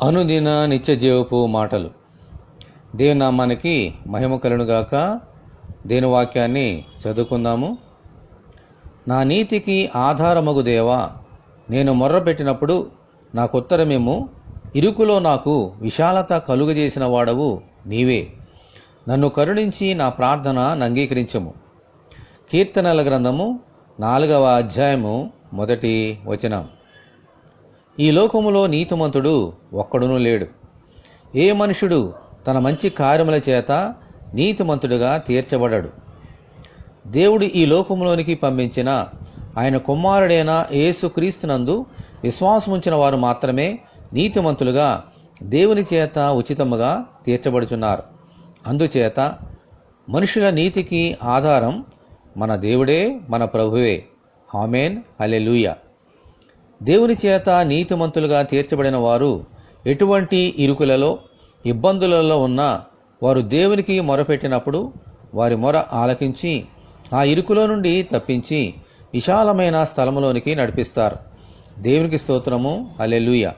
అనుదిన నిత్య జీవపు మాటలు. దేవుని నామానికి మహిమ కలుగునుగాక. దేవుని వాక్యాన్ని చదువుకుందాము. నా నీతికి ఆధారమగు దేవా, నేను మొర్రపెట్టినప్పుడు నాకుత్తరమేమో. ఇరుకులో నాకు విశాలత కలుగజేసిన వాడవు నీవే. నన్ను కరుణించి నా ప్రార్థన అంగీకరించము. కీర్తనల గ్రంథము 4వ అధ్యాయము 1వ వచనం. ఈ లోకములో నీతిమంతుడు ఒక్కడునూ లేడు. ఏ మనుషుడు తన మంచి కార్యముల చేత నీతిమంతుడిగా తీర్చబడడు. దేవుడు ఈ లోకములోనికి పంపించిన ఆయన కుమారుడైన యేసుక్రీస్తునందు విశ్వాసముంచిన వారు మాత్రమే నీతిమంతులుగా దేవుని చేత ఉచితముగా తీర్చబడుచున్నారు. అందుచేత మనుషుల నీతికి ఆధారం మన దేవుడే, మన ప్రభువే. ఆమేన్, హల్లెలూయా. దేవుని చేత నీతిమంతులుగా తీర్చబడిన వారు ఎటువంటి ఇరుకులలో, ఇబ్బందులలో ఉన్నా వారు దేవునికి మొరపెట్టినప్పుడు వారి మొర ఆలకించి ఆ ఇరుకులో నుండి తప్పించి విశాలమైన స్థలములోనికి నడిపిస్తారు. దేవునికి స్తోత్రము, హల్లెలూయా.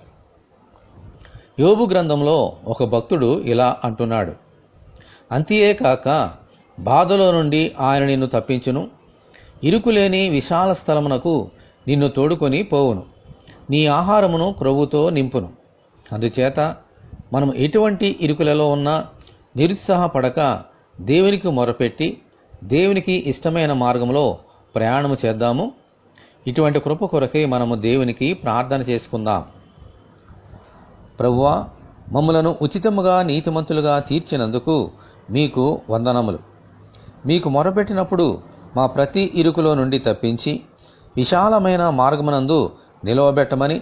యోబు గ్రంథంలో ఒక భక్తుడు ఇలా అంటున్నాడు: అంతియేకాక బాధలో నుండి ఆయన నిన్ను తప్పించును, ఇరుకులేని విశాల స్థలమునకు నిన్ను తోడుకొని పోవును, నీ ఆహారమును క్రొవ్వుతో నింపును. అందుచేత మనం ఎటువంటి ఇరుకులలో ఉన్నా నిరుత్సాహపడక దేవునికి మొరపెట్టి దేవునికి ఇష్టమైన మార్గంలో ప్రయాణము చేద్దాము. ఇటువంటి కృప కొరకై మనము దేవునికి ప్రార్థన చేసుకుందాం. ప్రభువా, మమ్ములను ఉచితముగా నీతిమంతులుగా తీర్చినందుకు మీకు వందనములు. మీకు మొరపెట్టినప్పుడు మా ప్రతి ఇరుకులో నుండి తప్పించి విశాలమైన మార్గమునందు నిలవబెట్టమని,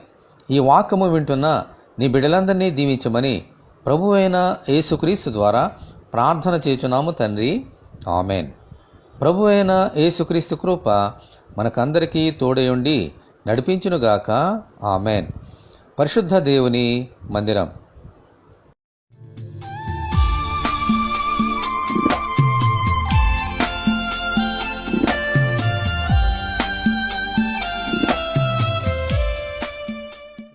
ఈ వాక్యము వింటున్న నీ బిడ్డలందరినీ దీవించమని ప్రభువైన యేసుక్రీస్తు ద్వారా ప్రార్థన చేయుచున్నాము తండ్రి. ఆమేన్. ప్రభువైన యేసుక్రీస్తు కృప మనకందరికీ తోడయుండి నడిపించునుగాక. ఆమేన్. పరిశుద్ధ దేవుని మందిరం.